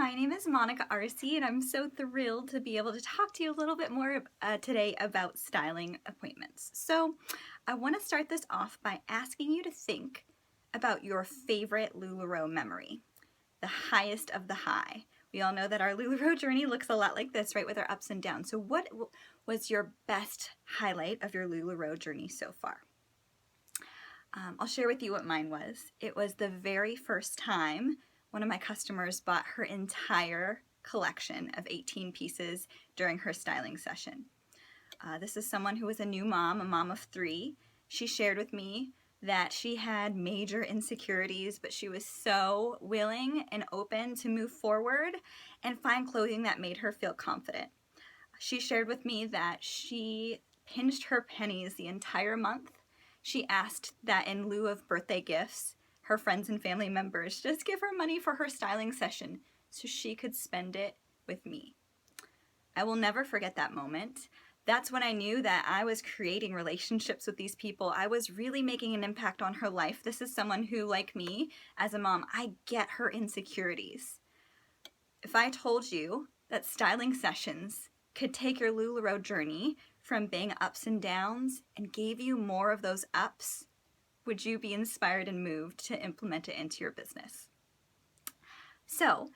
My name is Monica Arce, and I'm so thrilled to be able to talk to you a little bit more today about styling appointments. So, I want to start this off by asking you to think about your favorite LuLaRoe memory, the highest of the high. We all know that our LuLaRoe journey looks a lot like this, right, with our ups and downs. So, what was your best highlight of your LuLaRoe journey so far? I'll share with you what mine was. It was the very first time one of my customers bought her entire collection of 18 pieces during her styling session. This is someone who was a new mom, a mom of 3. She shared with me that she had major insecurities, but she was so willing and open to move forward and find clothing that made her feel confident. She shared with me that she pinched her pennies the entire month. She asked that in lieu of birthday gifts, her friends and family members just give her money for her styling session so she could spend it with me. I will never forget that moment. That's when I knew that I was creating relationships with these people. I was really making an impact on her life. This is someone who, like me, as a mom, I get her insecurities. If I told you that styling sessions could take your LuLaRoe journey from being ups and downs and gave you more of those ups, would you be inspired and moved to implement it into your business? So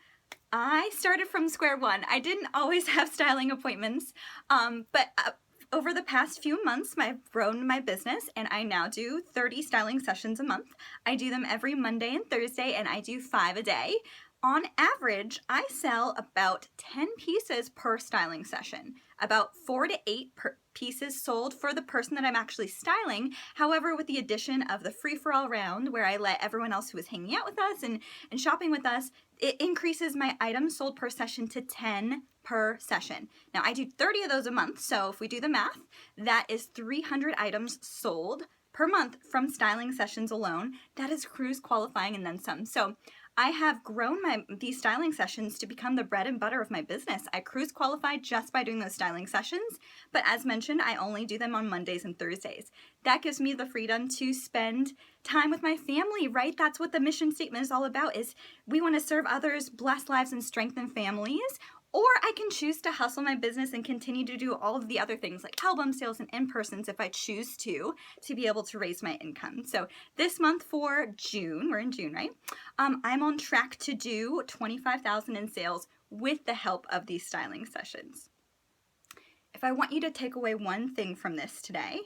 I started from square one. I didn't always have styling appointments, but over the past few months, I've grown my business and I now do 30 styling sessions a month. I do them every Monday and Thursday, and I do 5 a day. On average, I sell about 10 pieces per styling session, about 4 to 8 pieces sold for the person that I'm actually styling. However, with the addition of the free-for-all round, where I let everyone else who is hanging out with us and shopping with us, it increases my items sold per session to 10 per session. Now, I do 30 of those a month, so if we do the math, that is 300 items sold per month from styling sessions alone. That is cruise qualifying and then some. So I have grown these styling sessions to become the bread and butter of my business. I cruise qualified just by doing those styling sessions, but as mentioned, I only do them on Mondays and Thursdays. That gives me the freedom to spend time with my family, right? That's what the mission statement is all about, is we want to serve others, bless lives, and strengthen families. Or I can choose to hustle my business and continue to do all of the other things like album sales and in-persons if I choose to be able to raise my income. So this month for June, we're in June, right? I'm on track to do $25,000 in sales with the help of these styling sessions. If I want you to take away one thing from this today,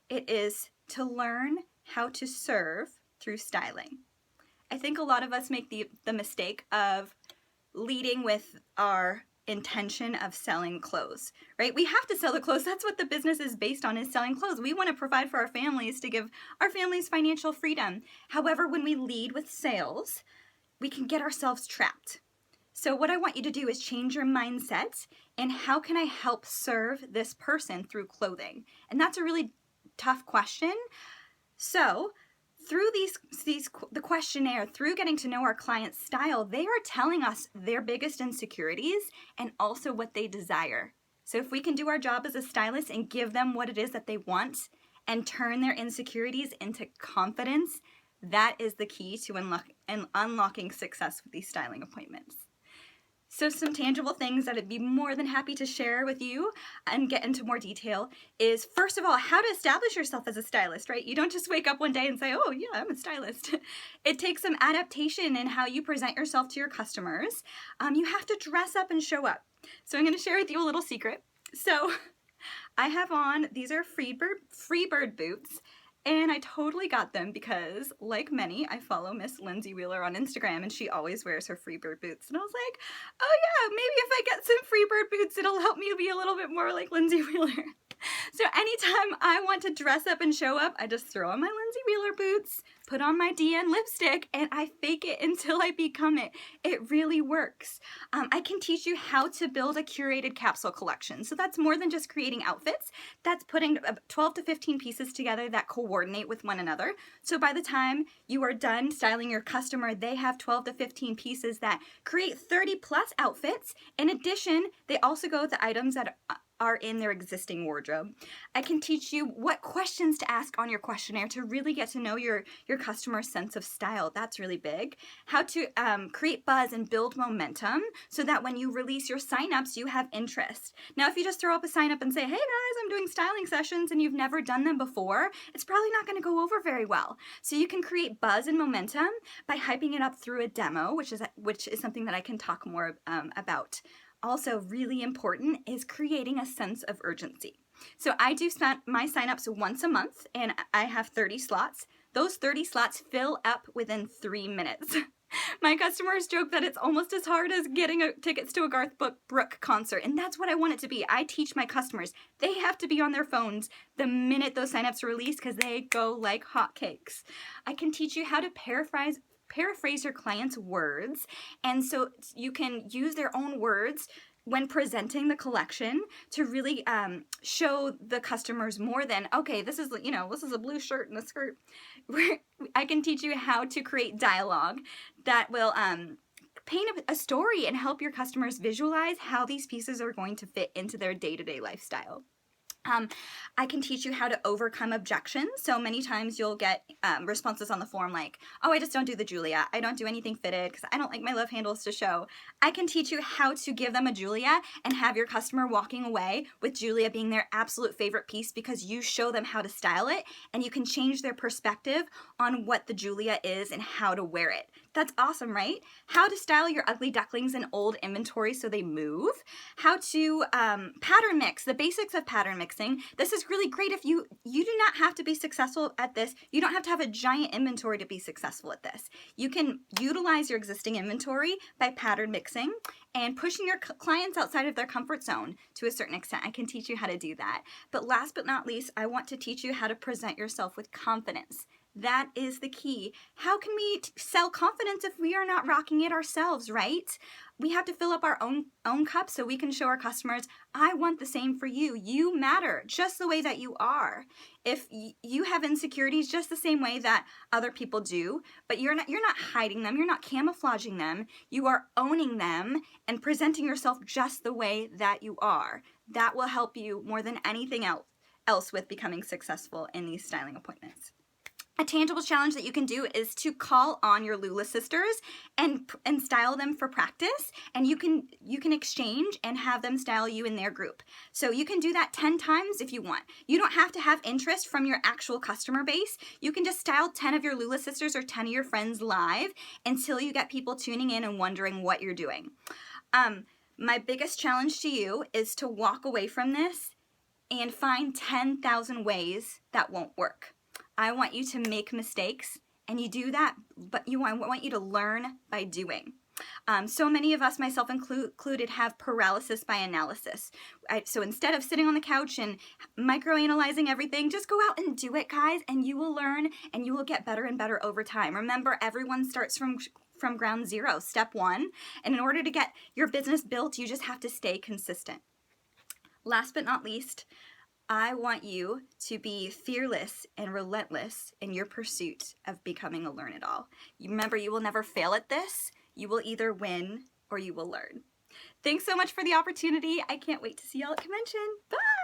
it is to learn how to serve through styling. I think a lot of us make the mistake of leading with our intention of selling clothes, right? We have to sell the clothes. That's what the business is based on, is selling clothes. We want to provide for our families to give our families financial freedom. However, when we lead with sales, we can get ourselves trapped. So what I want you to do is change your mindset and how can I help serve this person through clothing? And that's a really tough question. So through the questionnaire, through getting to know our client's style, they are telling us their biggest insecurities and also what they desire. So if we can do our job as a stylist and give them what it is that they want and turn their insecurities into confidence, that is the key to unlocking success with these styling appointments. So some tangible things that I'd be more than happy to share with you and get into more detail is, first of all, how to establish yourself as a stylist, right? You don't just wake up one day and say, oh yeah, I'm a stylist. It takes some adaptation in how you present yourself to your customers. You have to dress up and show up. So I'm going to share with you a little secret. So I have on, these are Freebird boots. And I totally got them because, like many, I follow Miss Lindsay Wheeler on Instagram, and she always wears her Freebird boots. And I was like, oh yeah, maybe if I get some Freebird boots, it'll help me be a little bit more like Lindsay Wheeler. So anytime I want to dress up and show up, I just throw on my Lindsay Wheeler boots, put on my DN lipstick, and I fake it until I become it. It really works. I can teach you how to build a curated capsule collection. So that's more than just creating outfits. That's putting 12 to 15 pieces together that coordinate with one another. So by the time you are done styling your customer, they have 12 to 15 pieces that create 30 plus outfits. In addition, they also go with the items that are in their existing wardrobe. I can teach you what questions to ask on your questionnaire to really get to know your customer's sense of style. That's really big. How to create buzz and build momentum so that when you release your signups, you have interest. Now, if you just throw up a sign up and say, hey guys, I'm doing styling sessions, and you've never done them before, it's probably not going to go over very well. So you can create buzz and momentum by hyping it up through a demo, which is something that I can talk more about. Also, really important is creating a sense of urgency. So I do my signups once a month, and I have 30 slots. Those 30 slots fill up within 3 minutes. My customers joke that it's almost as hard as getting tickets to a Garth Brooks concert, and that's what I want it to be. I teach my customers they have to be on their phones the minute those signups are released because they go like hotcakes. I can teach you how to paraphrase your clients' words, and so you can use their own words when presenting the collection to really show the customers more than, okay, this is a blue shirt and a skirt. I can teach you how to create dialogue that will paint a story and help your customers visualize how these pieces are going to fit into their day-to-day lifestyle. I can teach you how to overcome objections. So many times you'll get responses on the form like, oh, I just don't do the Julia. I don't do anything fitted because I don't like my love handles to show. I can teach you how to give them a Julia and have your customer walking away with Julia being their absolute favorite piece because you show them how to style it, and you can change their perspective on what the Julia is and how to wear it. That's awesome, right? How to style your ugly ducklings in old inventory so they move. How to pattern mix, the basics of pattern mixing. This is really great if you do not have to be successful at this. You don't have to have a giant inventory to be successful at this. You can utilize your existing inventory by pattern mixing and pushing your clients outside of their comfort zone to a certain extent. I can teach you how to do that. But last but not least, I want to teach you how to present yourself with confidence. That is the key. How can we sell confidence if we are not rocking it ourselves, right? We have to fill up our own cup so we can show our customers, I want the same for you. You matter just the way that you are. If you have insecurities just the same way that other people do, but you're not hiding them, you're not camouflaging them, you are owning them and presenting yourself just the way that you are. That will help you more than anything else with becoming successful in these styling appointments. A tangible challenge that you can do is to call on your Lula sisters and style them for practice, and you can exchange and have them style you in their group. So you can do that 10 times if you want. You don't have to have interest from your actual customer base. You can just style 10 of your Lula sisters or 10 of your friends live until you get people tuning in and wondering what you're doing. My biggest challenge to you is to walk away from this and find 10,000 ways that won't work. I want you to make mistakes, and you do that, but I want you to learn by doing. So many of us, myself included, have paralysis by analysis. So instead of sitting on the couch and microanalyzing everything, just go out and do it, guys, and you will learn, and you will get better and better over time. Remember, everyone starts from ground zero, step one, and in order to get your business built, you just have to stay consistent. Last but not least, I want you to be fearless and relentless in your pursuit of becoming a learn-it-all. Remember, you will never fail at this. You will either win or you will learn. Thanks so much for the opportunity. I can't wait to see y'all at convention. Bye!